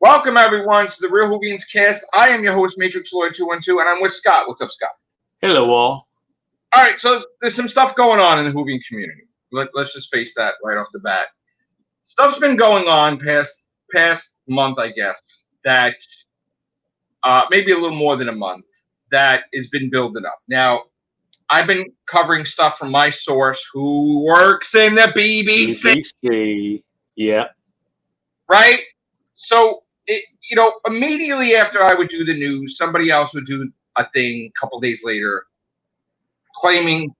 Welcome, everyone, to the Real Whovians cast. I am your host, Matrix Lawyer 212, and I'm with Scott. What's up, Scott? Hello, all. All right, so there's some stuff going on in the Whovian community. Let's just face that right off the bat. Stuff's been going on past month, I guess, that maybe a little more than a month, that has been building up. Now, I've been covering stuff from my source who works in the BBC. Yeah. Right? So, immediately after I would do the news, somebody else would do a thing a couple days later claiming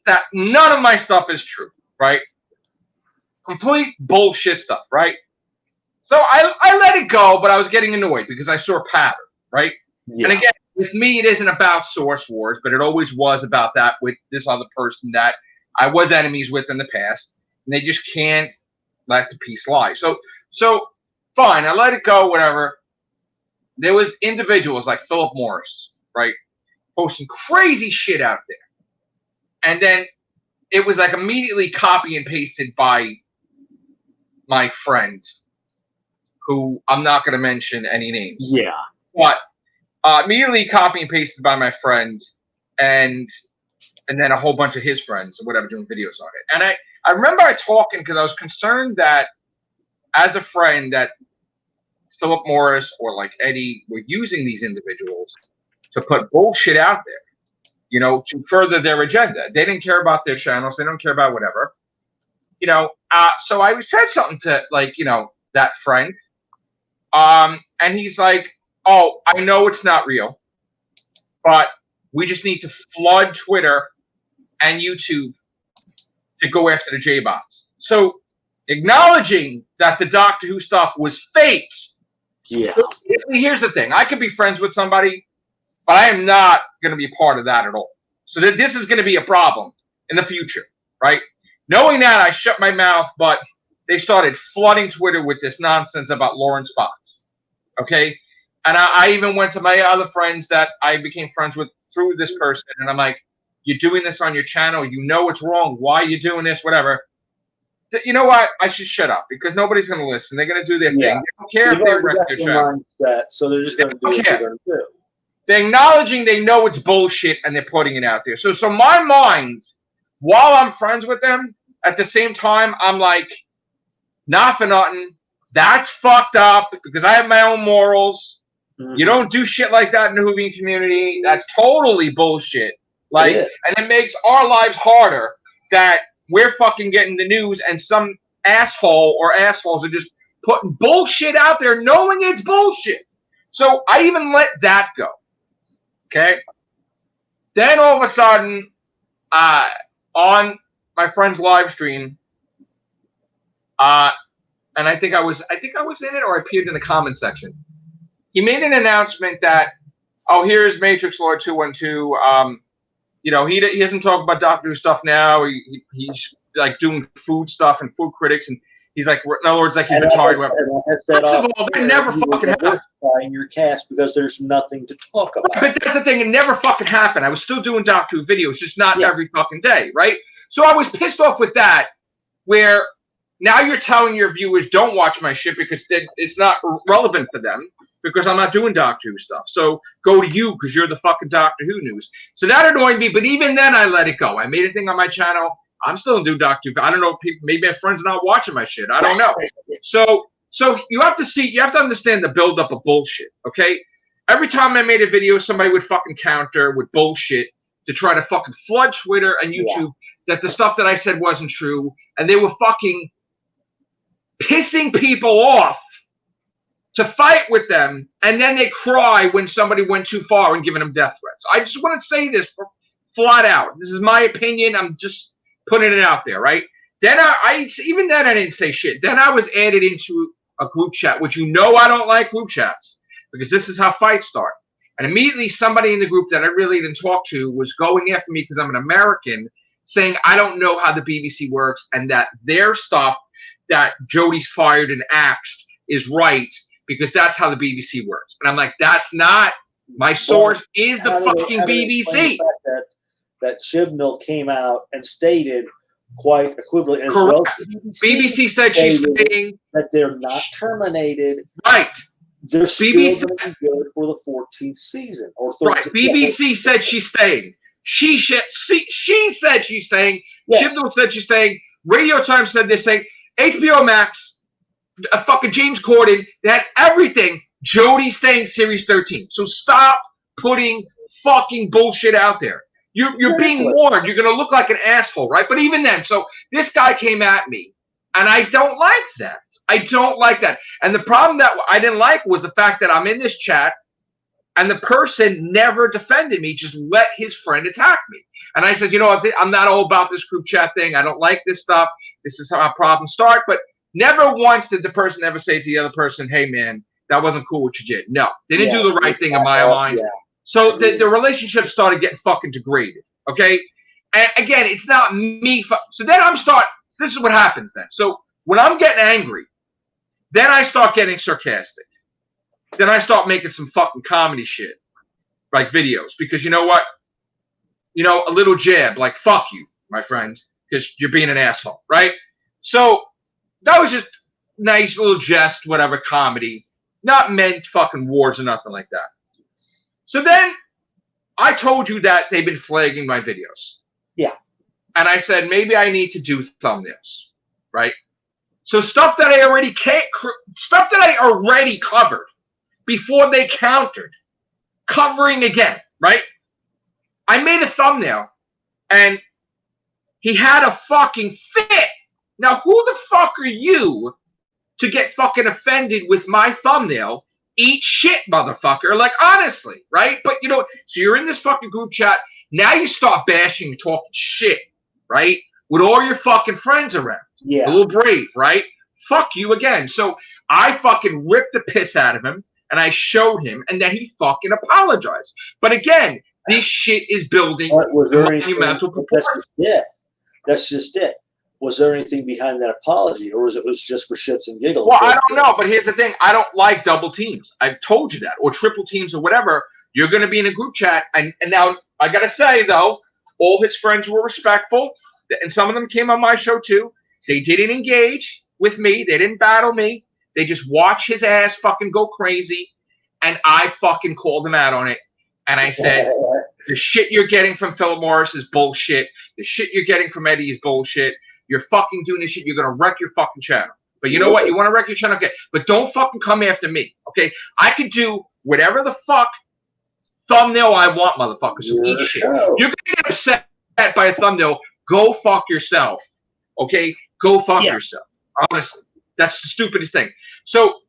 that none of my stuff is true, right? Complete bullshit stuff, right? So I let it go, but I was getting annoyed because I saw a pattern, right? Yeah. And again, with me, it isn't about source wars, but it always was about that with this other person that I was enemies with in the past, and they just can't let the peace lie. So fine, I let it go, whatever. There was individuals like Philip Morris, right, posting crazy shit out there. And then it was like immediately copy and pasted by my friend, who I'm not going to mention any names. Yeah. But immediately copy and pasted by my friend and then a whole bunch of his friends or whatever doing videos on it. And I remember talking because I was concerned that as a friend that Philip Morris or like Eddie were using these individuals to put bullshit out there, to further their agenda. They didn't care about their channels. They don't care about whatever, so I said something to that friend. And he's like, oh, I know it's not real, but we just need to flood Twitter and YouTube to go after the J-bots. So acknowledging that the Doctor Who stuff was fake. Yeah. So here's the thing. I could be friends with somebody, but I am not going to be a part of that at all. So that this is going to be a problem in the future, right? Knowing that, I shut my mouth, but they started flooding Twitter with this nonsense about Lawrence Fox, okay? And I even went to my other friends that I became friends with through this person, and I'm like, you're doing this on your channel. You know it's wrong. Why are you doing this? Whatever. You know what? I should shut up because nobody's going to listen. They're going to do their thing. They don't care if they wreck their channel. So they're just going to do what they're going to do. They're acknowledging they know it's bullshit and they're putting it out there. So my mind, while I'm friends with them, at the same time, I'm like, not for nothing. That's fucked up because I have my own morals. Mm-hmm. You don't do shit like that in the Whovian community. That's totally bullshit. And it makes our lives harder that we're fucking getting the news and some asshole or assholes are just putting bullshit out there knowing it's bullshit. So I even let that go. Okay? Then all of a sudden, on my friend's live stream, and I think I was in it or I appeared in the comment section. He made an announcement that, here's Matrix Lord 212. He doesn't talk about Doctor Who stuff now. He's like doing food stuff and food critics, and he's like, in other words, like he's retired. First of all, that never fucking happened. In your cast because there's nothing to talk about. But that's the thing; it never fucking happened. I was still doing Doctor Who videos, just not every fucking day, right? So I was pissed off with that. Where now you're telling your viewers don't watch my shit because it's not relevant for them. Because I'm not doing Doctor Who stuff. So go to you because you're the fucking Doctor Who news. So that annoyed me, but even then I let it go. I made a thing on my channel. I'm still doing Doctor Who. I don't know if maybe my friends are not watching my shit. I don't know. So you have to understand the buildup of bullshit, okay? Every time I made a video, somebody would fucking counter with bullshit to try to fucking flood Twitter and YouTube that the stuff that I said wasn't true. And they were fucking pissing people off to fight with them, and then they cry when somebody went too far and giving them death threats. I just want to say this flat out. This is my opinion. I'm just putting it out there, right? Then even then I didn't say shit. Then I was added into a group chat, which I don't like group chats because this is how fights start. And immediately somebody in the group that I really didn't talk to was going after me because I'm an American, saying I don't know how the BBC works and that their stuff that Jodie's fired and axed is right. Because that's how the BBC works. And I'm like, that's not, my source is the fucking BBC. That Chibnall came out and stated quite equivalent as Correct. well. BBC said she's staying. That they're not terminated. Right. They're still BBC going to be good for the 14th season. Or right. BBC said she's staying. She said she's staying. Yes. Shibnall said she's staying. Radio Times said they're staying. HBO Max, fucking James Corden, they had everything. Jodie's staying series 13. So stop putting fucking bullshit out there. You're being warned. You're going to look like an asshole, right? But even then, so this guy came at me, and I don't like that. I don't like that. And the problem that I didn't like was the fact that I'm in this chat, and the person never defended me, just let his friend attack me. And I said, you know, I'm not all about this group chat thing. I don't like this stuff. This is how our problems start. But never once did the person ever say to the other person, hey, man, that wasn't cool what you did. No, they didn't do the right thing in my mind. Yeah. So the relationship started getting fucking degraded, okay? And again, it's not me. So then this is what happens then. So when I'm getting angry, then I start getting sarcastic. Then I start making some fucking comedy shit, like videos. Because you know what? You know, a little jab, like, fuck you, my friend, because you're being an asshole, right? So that was just nice little jest, whatever, comedy. Not meant fucking wars or nothing like that. So then I told you that they've been flagging my videos. Yeah. And I said, maybe I need to do thumbnails, right? So stuff that I already covered before they countered, covering again, right? I made a thumbnail, and he had a fucking fit. Now, who the fuck are you to get fucking offended with my thumbnail? Eat shit, motherfucker. Like, honestly, right? But, you know, so you're in this fucking group chat. Now you start bashing and talking shit, right? With all your fucking friends around. Yeah. A little brave, right? Fuck you again. So I fucking ripped the piss out of him, and I showed him, and then he fucking apologized. But again, this shit is building monumental proportions. That's just it. Was there anything behind that apology, or was it just for shits and giggles? Well, I don't know, but here's the thing. I don't like double teams. I've told you that. Or triple teams or whatever. You're going to be in a group chat. And now, I got to say, though, all his friends were respectful. And some of them came on my show, too. They didn't engage with me. They didn't battle me. They just watched his ass fucking go crazy. And I fucking called him out on it. And I said, the shit you're getting from Philip Morris is bullshit. The shit you're getting from Eddie is bullshit. You're fucking doing this shit. You're going to wreck your fucking channel. But you know what? You want to wreck your channel? Okay. But don't fucking come after me. Okay? I could do whatever the fuck thumbnail I want, motherfucker. So eat shit. You're going to get upset by a thumbnail. Go fuck yourself. Okay? Go fuck yourself. Honestly. That's the stupidest thing. So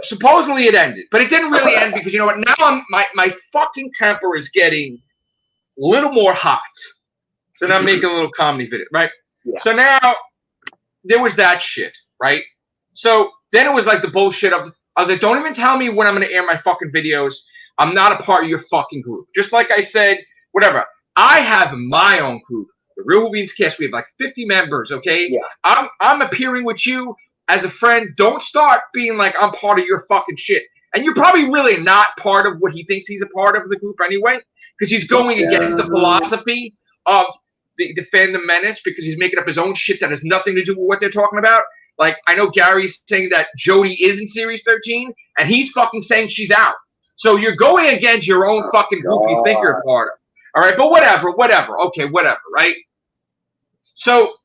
supposedly it ended. But it didn't really end because you know what? Now my fucking temper is getting a little more hot. So now I'm making a little comedy video, right? Yeah. So now there was that shit, right? So then it was like the bullshit of, I was like, don't even tell me when I'm going to air my fucking videos. I'm not a part of your fucking group. Just like I said, whatever. I have my own group, the Real Whovians Cast. We have like 50 members, okay? Yeah. I'm appearing with you as a friend. Don't start being like I'm part of your fucking shit. And you're probably really not part of what he thinks he's a part of the group anyway, because he's going against the philosophy of the fandom menace, because he's making up his own shit that has nothing to do with what they're talking about. Like, I know Gary's saying that Jodie is in Series 13, and he's fucking saying she's out. So you're going against your own fucking group you think you're a part of. All right, but whatever. Okay, whatever, right? So,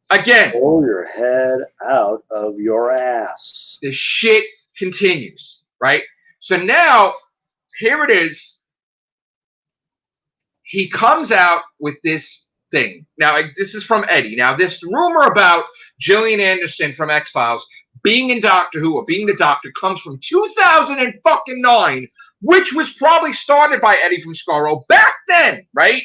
again. Pull your head out of your ass. The shit continues, right? So now, here it is. He comes out with this thing. Now, this is from Eddie. Now, this rumor about Gillian Anderson from X-Files being in Doctor Who or being the Doctor comes from 2009, which was probably started by Eddie from Scarro back then, right?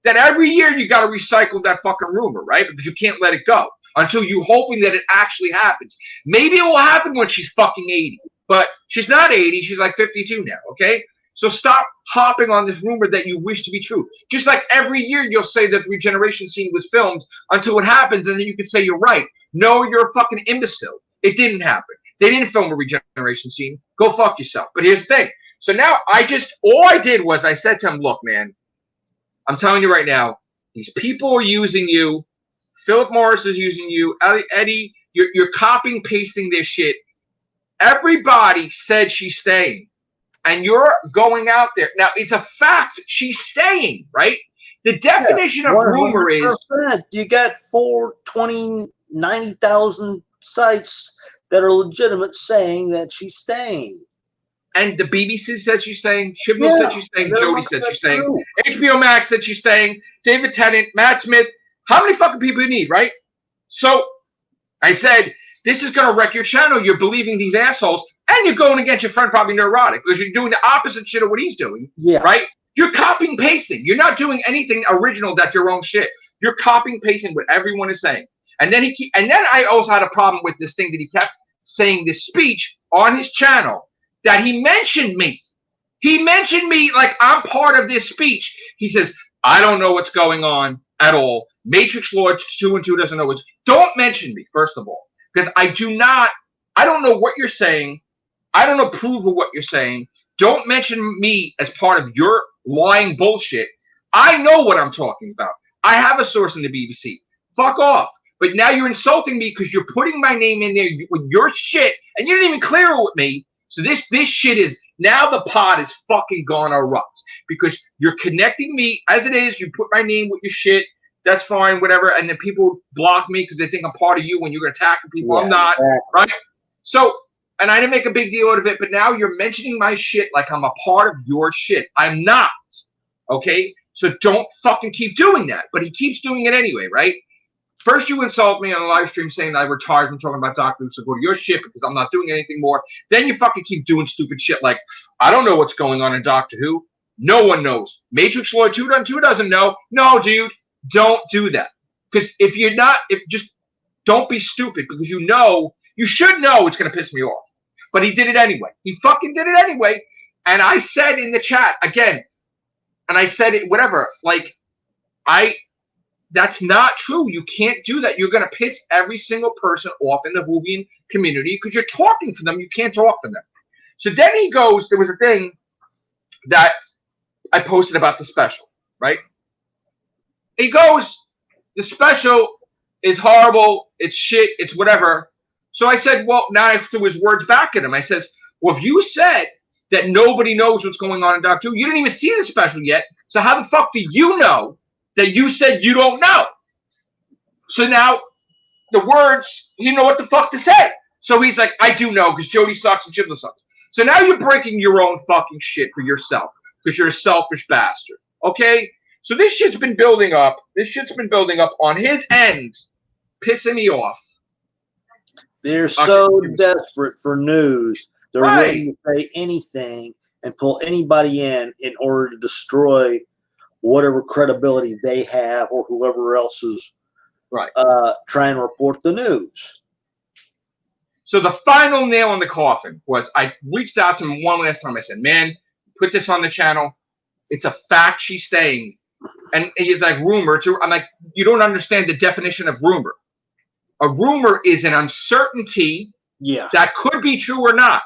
That every year you got to recycle that fucking rumor, right? Because you can't let it go until you're hoping that it actually happens. Maybe it will happen when she's fucking 80, but she's not 80. She's like 52 now, okay? So stop hopping on this rumor that you wish to be true. Just like every year you'll say that the regeneration scene was filmed until it happens, and then you can say you're right. No, you're a fucking imbecile. It didn't happen. They didn't film a regeneration scene. Go fuck yourself. But here's the thing. So now all I did was I said to him, look, man, I'm telling you right now, these people are using you Philip Morris is using you. Eddie, you're copying, pasting this shit. Everybody said she's staying. And you're going out there. Now, it's a fact she's staying, right? The definition of rumor is... You got 90,000 sites that are legitimate saying that she's staying. And the BBC says she's staying. Shibboleth said she's staying. Jody said she's staying. HBO Max said she's staying. David Tennant, Matt Smith. How many fucking people you need, right? So I said, this is going to wreck your channel. You're believing these assholes. And you're going against your friend, probably neurotic, because you're doing the opposite shit of what he's doing, right? You're copying, pasting. You're not doing anything original that's your own shit. You're copying, pasting what everyone is saying. And then I also had a problem with this thing that he kept saying this speech on his channel that he mentioned me. He mentioned me like I'm part of this speech. He says, I don't know what's going on at all. Matrix Lord 2 and 2 doesn't know what's... Don't mention me, first of all, because I don't know what you're saying. I don't approve of what you're saying. Don't mention me as part of your lying bullshit. I know what I'm talking about. I have a source in the BBC. Fuck off. But now you're insulting me because you're putting my name in there with your shit, and you didn't even clear it with me. So this shit is... Now the pod is fucking gone erupt because you're connecting me as it is. You put my name with your shit. That's fine, whatever. And then people block me because they think I'm part of you when you're attacking people. I'm not, right? So... And I didn't make a big deal out of it, but now you're mentioning my shit like I'm a part of your shit. I'm not, okay? So don't fucking keep doing that. But he keeps doing it anyway, right? First you insult me on a live stream saying that I retired from talking about Doctor Who, so go to your shit because I'm not doing anything more. Then you fucking keep doing stupid shit like, I don't know what's going on in Doctor Who. No one knows. Matrix Lord 2 doesn't know. No, dude, don't do that. Because just don't be stupid because you should know it's going to piss me off. But he did it anyway. He fucking did it anyway. And I said in the chat, again, and I said it, whatever, like, that's not true. You can't do that. You're going to piss every single person off in the Whovian community because you're talking for them. You can't talk for them. So then he goes, there was a thing that I posted about the special, right? He goes, the special is horrible. It's shit. It's whatever. So I said, well, now I threw his words back at him. I says, well, if you said that nobody knows what's going on in Doctor Who, you didn't even see the special yet. So how the fuck do you know that you said you don't know? So now the words, he didn't know what the fuck to say. So he's like, I do know because Jody sucks and Chibla sucks. So now you're breaking your own fucking shit for yourself because you're a selfish bastard. Okay? So this shit's been building up. This shit's been building up on his end, pissing me off. They're so desperate for news. They're willing to say anything and pull anybody in order to destroy whatever credibility they have or whoever else is trying to report the news. So the final nail in the coffin was I reached out to him one last time. I said, man, put this on the channel. It's a fact she's staying. And he's like, rumor. I'm like, you don't understand the definition of rumor. A rumor is an uncertainty that could be true or not,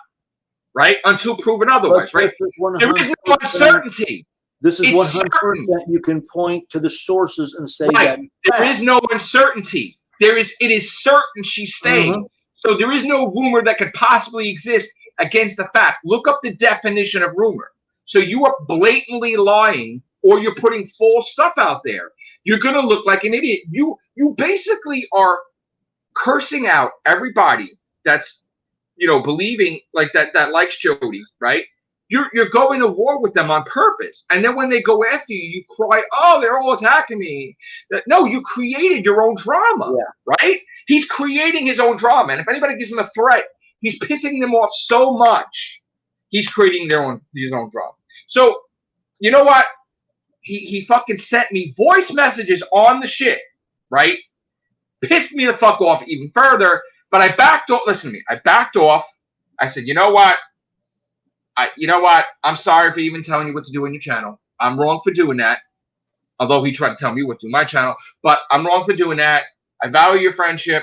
right? Until proven otherwise, right? There is no uncertainty. This is 100% you can point to the sources and say that. There is no uncertainty. It is certain she's staying. So there is no rumor that could possibly exist against the fact. Look up the definition of rumor. So you are blatantly lying or you're putting false stuff out there. You're going to look like an idiot. You basically are cursing out everybody that's, believing like that likes Jody, right? You're going to war with them on purpose. And then when they go after you, you cry, oh, they're all attacking me. No, you created your own drama, right? He's creating his own drama. And if anybody gives him a threat, he's pissing them off so much. He's creating his own drama. So, you know what? He fucking sent me voice messages on the shit, right? Pissed me the fuck off even further. But I backed off. Listen to me. I backed off. I said, you know what? I'm sorry for even telling you what to do on your channel. I'm wrong for doing that. Although he tried to tell me what to do on my channel. But I'm wrong for doing that. I value your friendship.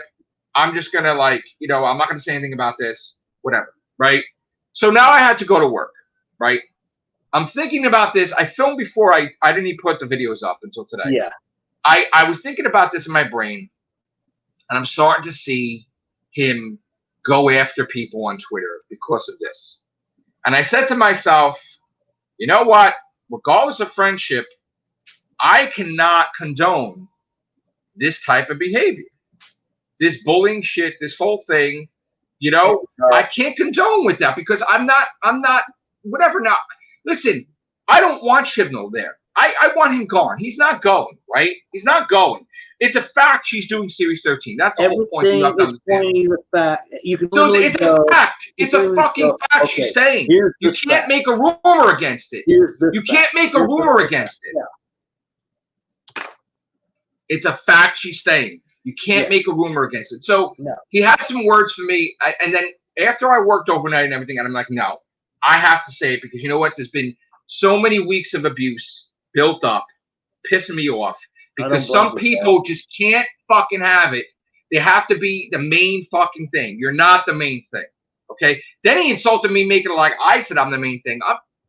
I'm just going to I'm not going to say anything about this. Whatever. Right? So now I had to go to work. Right? I'm thinking about this. I filmed before I didn't even put the videos up until today. Yeah. I was thinking about this in my brain. and I'm starting to see him go after people on Twitter because of this. And I said to myself, you know what? Regardless of friendship, I cannot condone this type of behavior. This bullying shit, this whole thing, you know, I can't condone with that because I'm not, whatever. Now, listen, I don't want Chibnall there. I want him gone. He's not going, right? He's not going. It's a fact she's doing Series 13. That's the whole point. You have to understand. The fact. You can so it's a fact. It's a fucking fact she's saying. You can't make a rumor against it. You can't make a rumor against it. Yeah. It's a fact she's saying. You can't make a rumor against it. So he had some words for me. And then after I worked overnight and everything, and I'm like, no, I have to say it because you know what? There's been so many weeks of abuse built up, pissing me off. Because some people just can't fucking have it. They have to be the main fucking thing. You're not the main thing. Okay? Then he insulted me, making it like I said I'm the main thing.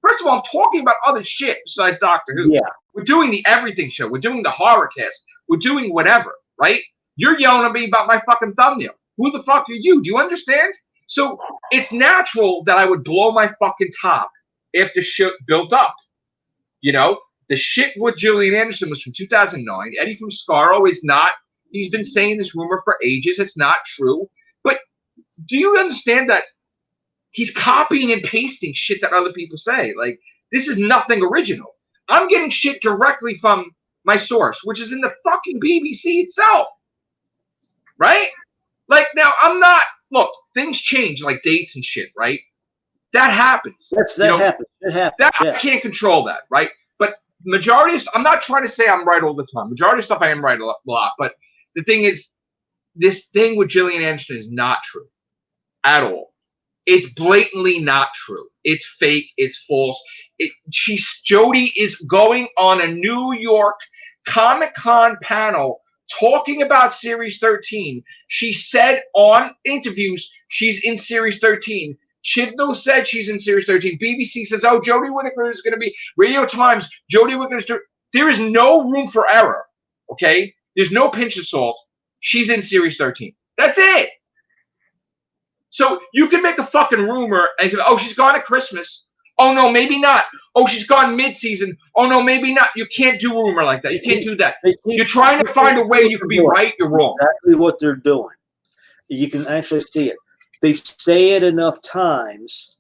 First of all, I'm talking about other shit besides Doctor Who. Yeah. We're doing the everything show. We're doing the horror cast. We're doing whatever, right? You're yelling at me about my fucking thumbnail. Who the fuck are you? Do you understand? So it's natural that I would blow my fucking top if the shit built up. You know? The shit with Gillian Anderson was from 2009. Eddie from Scarro is not. He's been saying this rumor for ages. It's not true. But do you understand that he's copying and pasting shit that other people say? Like, this is nothing original. I'm getting shit directly from my source, which is in the fucking BBC itself. Right? Like, now, I'm not. Look, things change, like dates and shit, right? That happens. That happens. It happens. I can't control that, right? Majority of I'm not trying to say I'm right all the time. Majority of stuff I am right a lot. But the thing is, this thing with Gillian Anderson is not true at all. It's blatantly not true. It's fake. It's false. Jodie is going on a New York Comic-Con panel talking about Series 13. She said on interviews she's in Series 13. Chibnall said she's in Series 13. BBC says, oh, Jodie Whittaker is going to be. Radio Times, Jodie Whittaker. There is no room for error, okay? There's no pinch of salt. She's in Series 13. That's it. So you can make a fucking rumor and say, oh, she's gone at Christmas. Oh, no, maybe not. Oh, she's gone mid-season. Oh, no, maybe not. You can't do rumor like that. You can't do that. You're trying to find a way you can be right, you're wrong. Exactly what they're doing. You can actually see it. They say it enough times.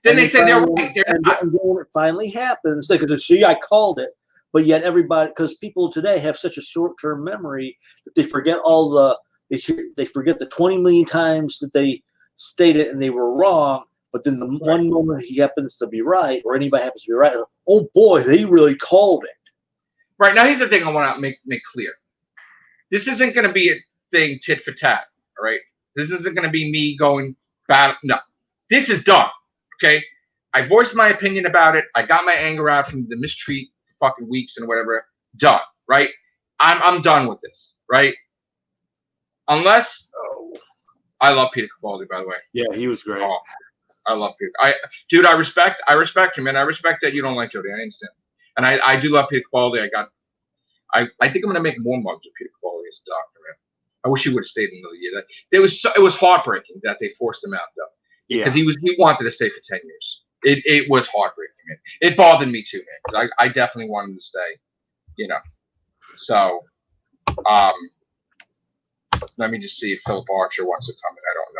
Then they say they're right. And when it finally happens, they could see I called it. But yet everybody, because people today have such a short-term memory that they forget they forget the 20 million times that they stated and they were wrong. But then the one moment he happens to be right, or anybody happens to be right, oh boy, they really called it. Right, now here's the thing I want to make clear. This isn't going to be a thing tit for tat, all right? This isn't going to be me going bad. No, this is done. Okay, I voiced my opinion about it. I got my anger out from the mistreat for fucking weeks and whatever. Done. Right? I'm done with this. Right? Unless I love Peter Capaldi, by the way. Yeah, he was great. Oh, I love Peter. Dude, I respect you, man. I respect that you don't like Jodie. I understand. And I do love Peter Capaldi. I think I'm gonna make more mugs with Peter Capaldi as a doctor, man. I wish he would have stayed another year. It was heartbreaking that they forced him out, though. Yeah. Because he wanted to stay for 10 years. It was heartbreaking, man. It bothered me too, man. Because I definitely wanted him to stay, you know. So, let me just see if Philip Archer wants to come in. I don't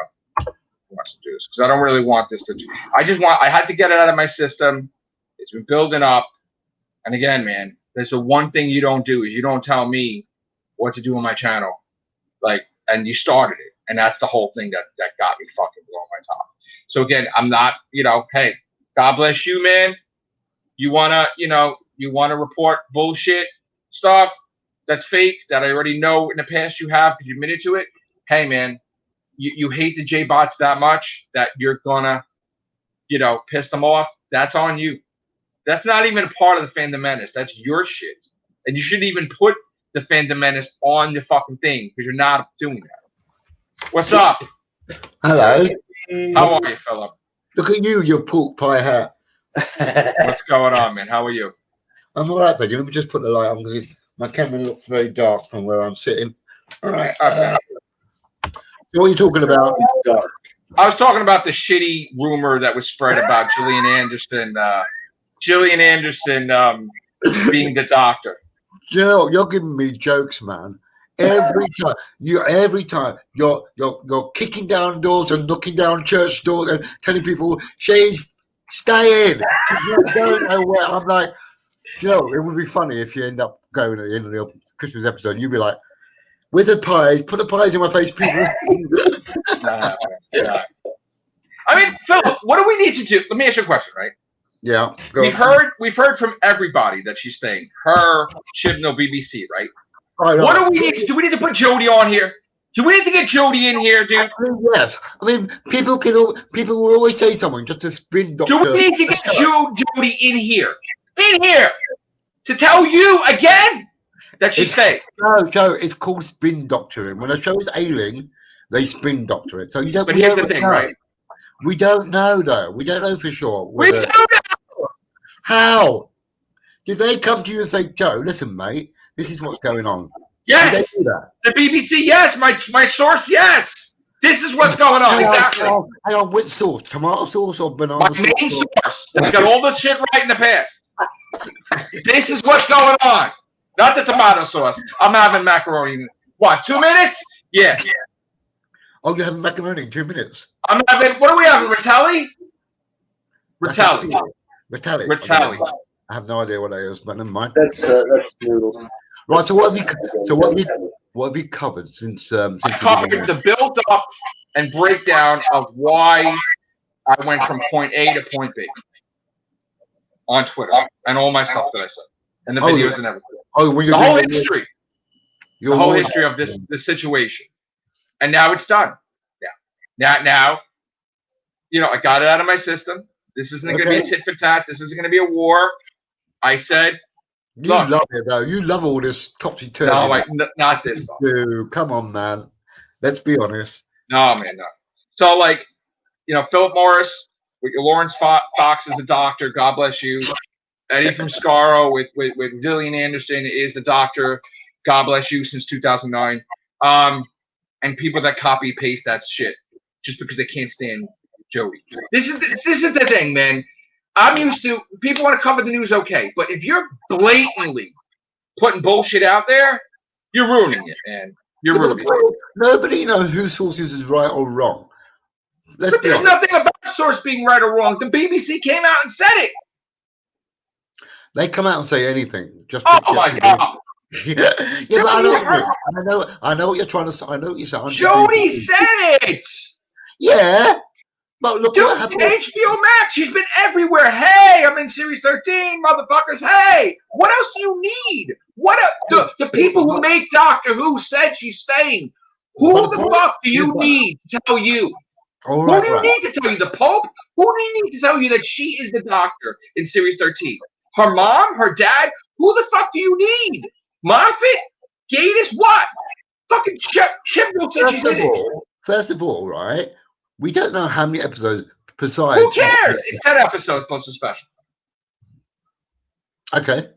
know who wants to do this. Because I don't really want this to. I had to get it out of my system. It's been building up. And again, man, there's the one thing you don't do is you don't tell me what to do on my channel. Like, and you started it, and that's the whole thing that got me fucking blowing my top. So again, I'm not, hey, God bless you, man. You wanna report bullshit stuff that's fake that I already know in the past you have because you admitted to it. Hey, man, you hate the J-bots that much that you're gonna, piss them off. That's on you. That's not even a part of the Fandom Menace. That's your shit, and you shouldn't even put the Fandom Menace on the fucking thing because you're not doing that. What's up? Hello. How are you, Philip? Look at you, your pork pie hat. What's going on, man? How are you? I'm all right, thank you. Let me just put the light on because my camera looks very dark from where I'm sitting. All right. So what are you talking about? It's dark. I was talking about the shitty rumor that was spread about Gillian Anderson. Gillian Anderson being the doctor. You know, you're giving me jokes, man. Every time you're kicking down doors and knocking down church doors and telling people she's staying. She's not going nowhere. I'm like, you know, it would be funny if you end up going at the end of the Christmas episode. You'd be like, "Wizard pies, put the pies in my face, people." Nah. I mean, Philip, what do we need to do? Let me ask you a question, right? Yeah, We've heard from everybody that she's staying. Her, Chibnall, BBC, right? What do we need to do? We need to put Jody on here. Do we need to get Jody in here, dude? Yes, I mean people will always say something just to spin doctor. Do we need to get Jody in here? To tell you again that she's staying. No, Joe, it's called spin doctoring. When a show is ailing, they spin doctor it. So you don't. But here's the thing, right? We don't know though. We don't know for sure. We don't know. How did they come to you and say, Joe? Listen, mate, this is what's going on. Yes. Did they do that? The BBC, yes. My source, yes. This is what's going on. Exactly. Hang on, which sauce? Tomato sauce or banana sauce? My main source. That's got all the shit right in the past. This is what's going on. Not the tomato sauce. I'm having macaroni. What, 2 minutes? Yeah. Oh, you're having macaroni in 2 minutes? I'm having, what are we having, Ratelli? Ratelli. I have no idea what that is, but never mind. That's noodles. Right, so what have you covered since I covered the build up and breakdown of why I went from point A to point B on Twitter and all my stuff that I said and the videos and everything. Oh, when the whole history. The whole history of this situation. And now it's done. Yeah. Now, you know, I got it out of my system. This isn't going to be a tit for tat. This isn't going to be a war. I said, you love it though. You love all this topsy-turvy. No, not this. Dude, come on, man. Let's be honest. No, man, no. So, like, you know, Philip Morris with your Lawrence Fox as a doctor. God bless you. Eddie from Scarro with Gillian Anderson is the doctor. God bless you since 2009. And people that copy paste that shit just because they can't stand Jody. This is the thing, man. I'm used to people want to cover the news, okay, but if you're blatantly putting bullshit out there, you're ruining it, man. You're ruining it. Nobody knows whose sources is right or wrong. But there's nothing about source being right or wrong. The BBC came out and said it. They come out and say anything. Just oh my god. Yeah, but I know what you're trying to say. I know what you're saying. Jody said it. Yeah. But look what happened. HBO Max, she's been everywhere. Hey, I'm in Series 13, motherfuckers. Hey, what else do you need? The people who make Doctor Who said she's staying. Who the fuck do you need to tell you? Who do you need to tell you? The Pope? Who do you need to tell you that she is the Doctor in Series 13? Her mom? Her dad? Who the fuck do you need? Moffat? Gatiss? What? Fucking Chibnall said she did it. First of all, right? We don't know how many episodes besides. Who cares? It's 10 episodes plus a special. Okay.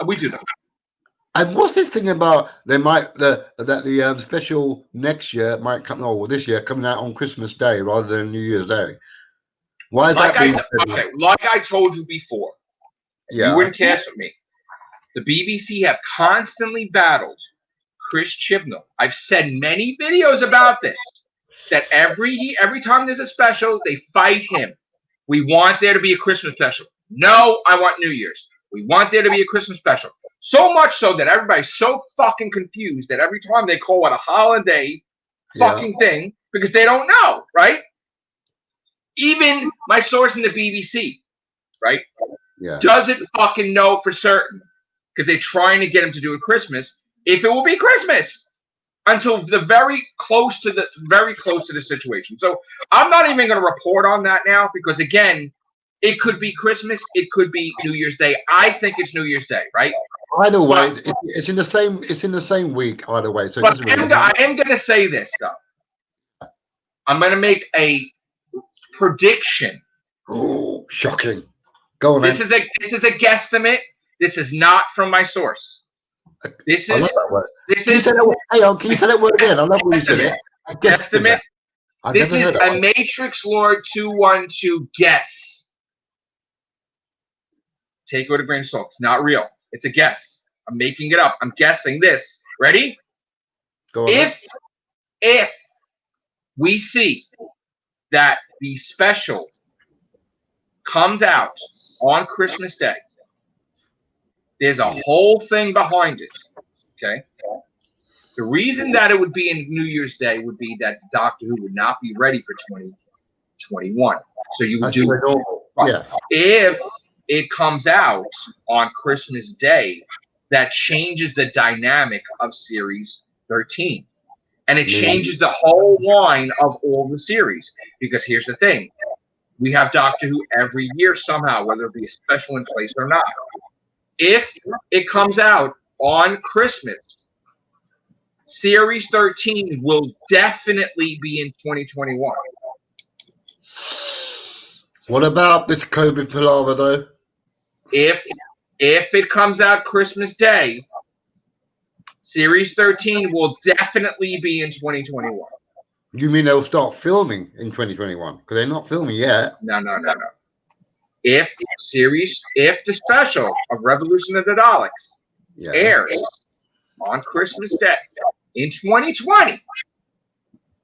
We do that. And what's this thing about the special next year might come, or this year coming out on Christmas Day rather than New Year's Day? Why is that being like I told you before, you wouldn't cast with me. The BBC have constantly battled Chris Chibnall. I've said many videos about this. That every time there's a special, they fight him. We want there to be a Christmas special. No, I want New Year's. We want there to be a Christmas special. So much so that everybody's so fucking confused that every time they call it a holiday fucking thing because they don't know, right? Even my source in the BBC, right? Yeah. Doesn't fucking know for certain because they're trying to get him to do it Christmas if it will be Christmas. Until the very close to the situation. So I'm not even going to report on that now because again, it could be Christmas, it could be New Year's Day. I think it's New Year's Day, right? Either way, it's in the same week. Either way, so but I am going to say this though. I'm going to make a prediction. Oh, shocking! Go on. This is a guesstimate. This is not from my source. This is. Can you say that word again? I love when you said it. I guessed Estimate. I've This never is heard of a it. Matrix Lord 212 guess. Take it with a grain of salt. It's not real. It's a guess. I'm making it up. I'm guessing this. Ready? Go on, then. If we see that the special comes out on Christmas Day, there's a whole thing behind it. Okay? The reason that it would be in New Year's Day would be that Doctor Who would not be ready for 2021. So you would That's do very normal. Yeah. if it comes out on Christmas Day, that changes the dynamic of Series 13. And it changes the whole line of all the series. Because here's the thing. We have Doctor Who every year somehow, whether it be a special in place or not. If it comes out on Christmas, Series 13 will definitely be in 2021. What about this COVID palaver, though? If it comes out Christmas Day, Series 13 will definitely be in 2021. You mean they'll start filming in 2021? Because they're not filming yet. No. If the special of Revolution of the Daleks airs on Christmas Day in 2020,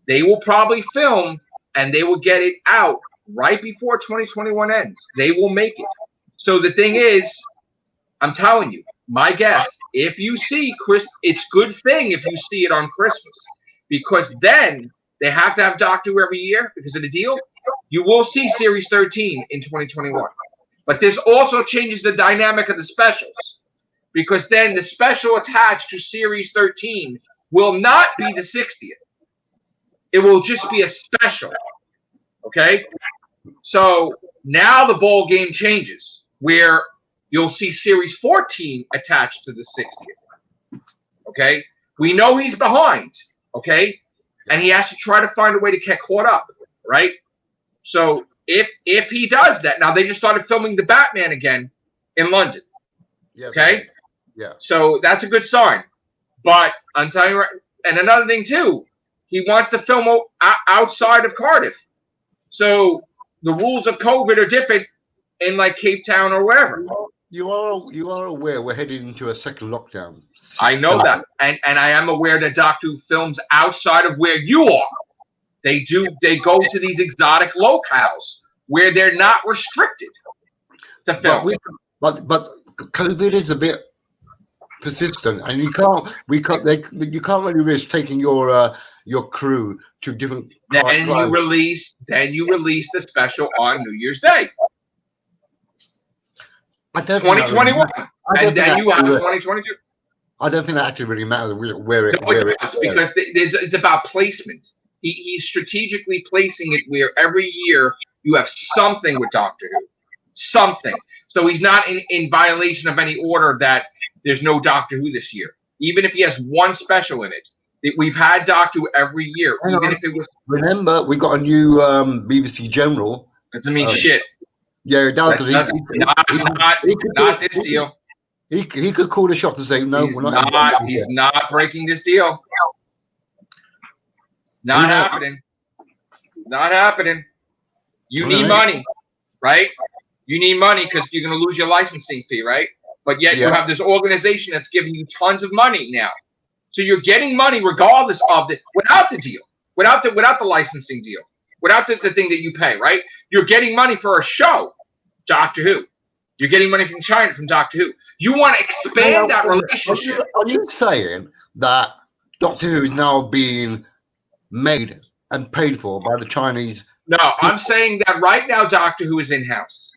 they will probably film and they will get it out right before 2021 ends. They will make it. So the thing is, I'm telling you, my guess, if you see it's good thing if you see it on Christmas, because then they have to have Doctor Who every year because of the deal. You will see Series 13 in 2021. But this also changes the dynamic of the specials, because then the special attached to Series 13 will not be the 60th. It will just be a special. Okay? So now the ball game changes, where you'll see Series 14 attached to the 60th. Okay? We know he's behind. Okay? And he has to try to find a way to get caught up. Right? So if he does that, now they just started filming the Batman again in London. Yeah. Okay? Yeah. So that's a good sign. But I'm telling you, and another thing too, he wants to film outside of Cardiff. So the rules of COVID are different in like Cape Town or wherever. You are aware we're heading into a second lockdown. I know that, and I am aware that Doctor Who films outside of where you are. They go to these exotic locales where they're not restricted to film. But COVID is a bit persistent, and you can't really risk taking your crew to different. Then you release the special on New Year's Day, 2021, and then you have 2022. I don't think that actually really matters where it does, because it's about placement. He's strategically placing it where every year you have something with Doctor Who. Something. So he's not in violation of any order that there's no Doctor Who this year. Even if he has one special in it. We've had Doctor Who every year. Even if it was. Remember, we got a new BBC General. That doesn't mean shit. Yeah, it does. Not this deal. He could call the shot and say, no, he's not breaking this deal. Not happening. Not happening. You need money, right? You need money because you're going to lose your licensing fee, right? But yet you have this organization that's giving you tons of money now. So you're getting money regardless of without the deal, without the licensing deal, without the thing that you pay, right? You're getting money for a show, Doctor Who. You're getting money from China, from Doctor Who. You want to expand that relationship. Are you saying that Doctor Who is now being made and paid for by the Chinese? No, I'm saying that right now Doctor Who is in-house.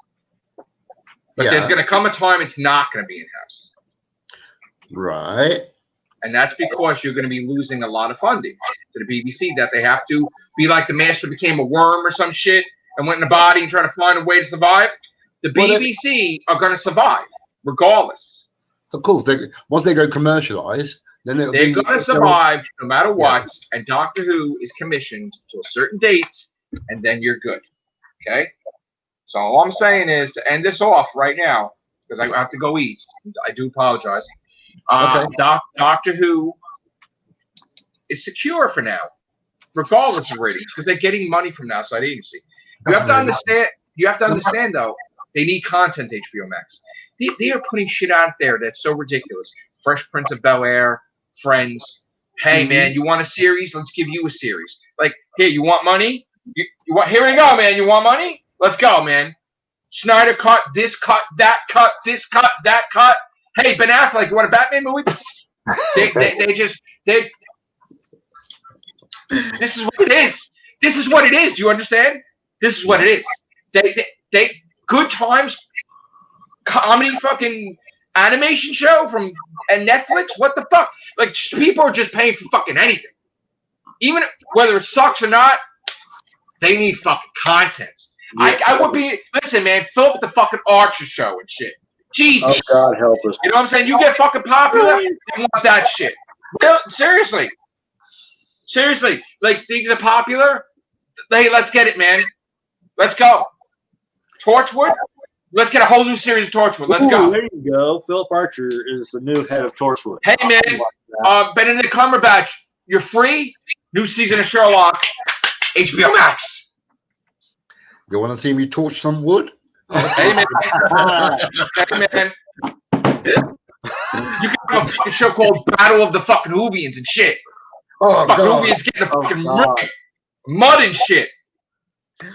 But there's going to come a time it's not going to be in-house. Right. And that's because you're going to be losing a lot of funding to the BBC, that they have to be like the Master became a worm or some shit and went in the body and try to find a way to survive. The BBC are going to survive regardless. Of course, once they go commercialized, then they're going to survive no matter what. Yeah. And Doctor Who is commissioned to a certain date, and then you're good. Okay? So all I'm saying is to end this off right now, because I have to go eat. I do apologize. Okay. Doctor Who is secure for now. regardless of ratings, because they're getting money from the outside agency. You have to understand. You have to understand, though, they need content. HBO Max. They are putting shit out there that's so ridiculous. Fresh Prince of Bel-Air, Friends. Hey man, you want a series? Let's give you a series. Like, here, you want money? You want? Here we go, man. You want money? Let's go, man. Snyder cut, this cut, that cut, this cut, that cut. Hey, Ben Affleck, you want a Batman movie? They just. This is what it is. This is what it is. Do you understand? This is what it is. They Good Times comedy fucking animation show from Netflix. What the fuck? Like, people are just paying for fucking anything. Even whether it sucks or not, they need fucking content. Yeah. I would be, listen, man, fill up the fucking Archer show and shit. Jesus. Oh, God help us. You know what I'm saying? You get fucking popular, you want that shit. Real, seriously. Seriously. Like, things are popular. Hey, let's get it, man. Let's go. Torchwood? Let's get a whole new series of Torchwood. Let's go. There you go. Philip Archer is the new head of Torchwood. Hey, man. Benedict Cumberbatch, you're free. New season of Sherlock. HBO Max. You want to see me torch some wood? Hey, man. Hey, man. You can have a fucking show called Battle of the fucking Whovians and shit. Oh, fucking God. Whovians getting the fucking mud and shit.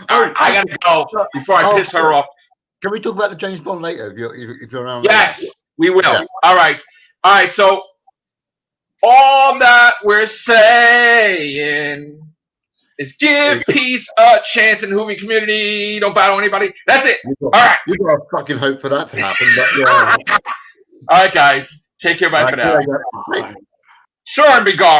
All right, I gotta go before I piss her off. Can we talk about the James Bond later if you're around? Yes, later? we will. Yeah. All right. So all that we're saying is give peace a chance in the Whovian community. Don't battle anybody. That's it. All right. You got to fucking hope for that to happen. But yeah. All right, guys. Take care. Bye for now. Sure and be gone.